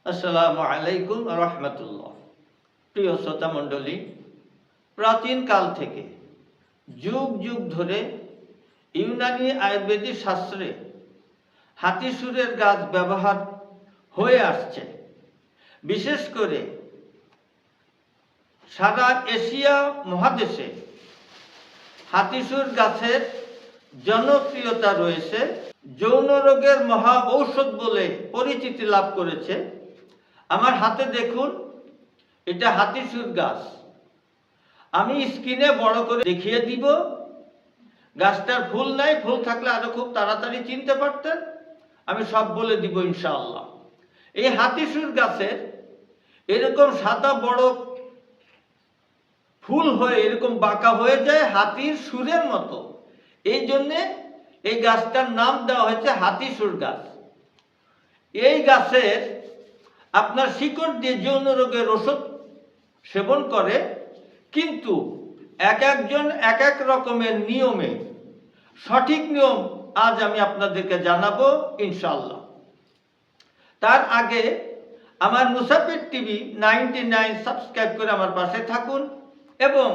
আসসালামু আলাইকুম রহমতুল্লাহ। প্রিয় শ্রোতা মণ্ডলী, প্রাচীন কাল থেকে যুগ যুগ ধরে ইউনানি আয়ুর্বেদিক শাস্ত্রে হাতিসুরের গাছ ব্যবহার হয়ে আসছে। বিশেষ করে সারা এশিয়া মহাদেশে হাতিসুর গাছের জনপ্রিয়তা রয়েছে, যৌন রোগের মহা ঔষধ বলে পরিচিতি লাভ করেছে। আমার হাতে দেখুন, এটা হাতিসুর গাছ। আমি স্ক্রিনে বড় করে দেখিয়ে দিব। গাছটার ফুল নাই, ফুল থাকলে আরো খুব তাড়াতাড়ি চিনতে পারতেন। আমি সব বলে দিব ইনশাআল্লাহ। এই হাতিসুর গাছের এরকম সাদা বড় ফুল হয়ে এরকম বাঁকা হয়ে যায় হাতির সুরের মতো। এই জন্যে এই গাছটার নাম দেওয়া হয়েছে হাতিসুর গাছ। এই গাছের আপনার শিকড় দিয়ে যৌন রোগের ওষুধ সেবন করে, কিন্তু এক একজন এক এক রকমের নিয়মে। সঠিক নিয়ম আজ আমি আপনাদেরকে জানাবো ইনশাআল্লাহ। তার আগে আমার মুসাফির টিভি 99 সাবস্ক্রাইব করে আমার পাশে থাকুন এবং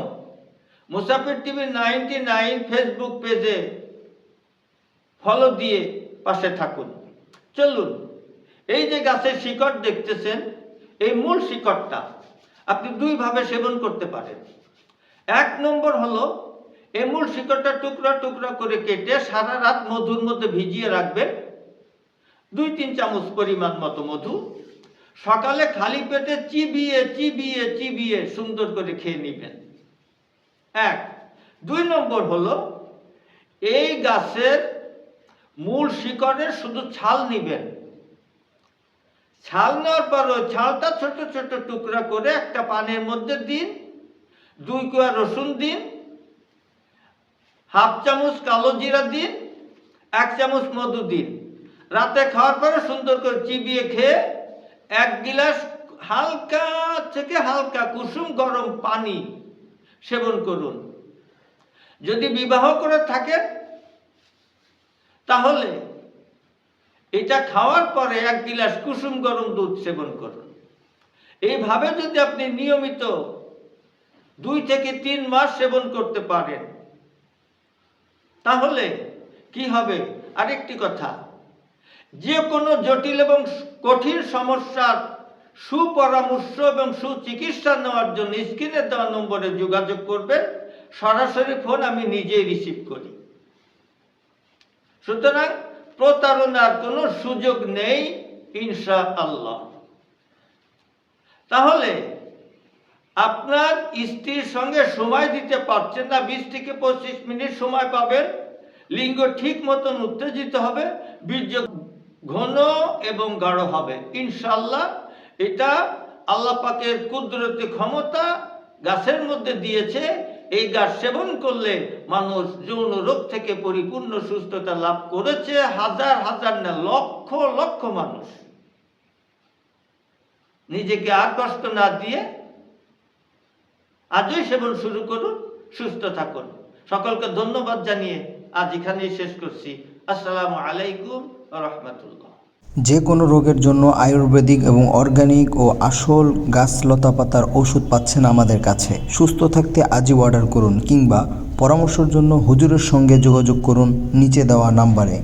মুসাফির টিভি 99 ফেসবুক পেজে ফলো দিয়ে পাশে থাকুন। চলুন, এই যে গাছের শিকড় দেখতেছেন, এই মূল শিকড়টা আপনি দুইভাবে সেবন করতে পারেন। এক নম্বর হলো, এই মূল শিকড়টা টুকরা টুকরা করে কেটে সারা রাত মধুর মধ্যে ভিজিয়ে রাখবেন। 2-3 চামচ পরিমাণ মতো মধু সকালে খালি পেটে চিবিয়ে চিবিয়ে চিবিয়ে সুন্দর করে খেয়ে নেবেন। 2 নম্বর হলো, এই গাছের মূল শিকড়ের শুধু ছাল নেবেন। ছাল নেওয়ার পর ওই ছালটা ছোট ছোট টুকরা করে একটা পানের মধ্যে দিন। 2 কোয়া রসুন দিন, 1/2 চামচ কালো জিরা দিন, 1 চামচ মধু দিন। রাতে খাওয়ার পরে সুন্দর করে চিবিয়ে খেয়ে 1 গিলাস হালকা থেকে হালকা কুসুম গরম পানি সেবন করুন। যদি বিবাহ করে থাকেন তাহলে এটা খাওয়ার পরে 1 গিলাস কুসুম গরম দুধ সেবন করুন। এইভাবে যদি আপনি নিয়মিত 2 থেকে 3 মাস সেবন করতে পারেন, তাহলে কি হবে? আরেকটি কথা, যে কোনো জটিল এবং কঠিন সমস্যার সুপরামর্শ এবং সুচিকিৎসা নেওয়ার জন্য স্ক্রিনে দেওয়া নম্বরে যোগাযোগ করবেন। সরাসরি ফোন আমি নিজেই রিসিভ করি। সুতরাং প্রতারণার কোনো সুযোগ নেই ইনশাআল্লাহ। তাহলে আপনার স্ত্রীর সঙ্গে সময় দিতে পারছেন না, 20 থেকে 25 মিনিট সময় পাবেন। লিঙ্গ ঠিক মতন উত্তেজিত হবে, বীর্য ঘন এবং গাঢ় হবে ইনশাআল্লাহ। এটা আল্লাহ পাকের কুদরতি ক্ষমতা গাছের মধ্যে দিয়েছে। এই গাছ সেবন করলে মানুষ যৌন রোগ থেকে পরিপূর্ণ সুস্থতা লাভ করেছে। হাজার হাজার না, লক্ষ লক্ষ মানুষ। নিজেকে আর কষ্ট না দিয়ে আজই সেবন শুরু করুন, সুস্থ থাকুন। সকলকে ধন্যবাদ জানিয়ে আজ এখানেই শেষ করছি। আসসালামু আলাইকুম রহমতুল্লাহ। যে কোনো রোগের জন্য আয়ুর্বেদিক এবং অর্গানিক ও আসল গাছ লতা পাতার ওষুধ পাচ্ছেন আমাদের কাছে। সুস্থ থাকতে আজই অর্ডার করুন কিংবা পরামর্শের জন্য হুজুরের সঙ্গে যোগাযোগ করুন নিচে দেওয়া নাম্বারে।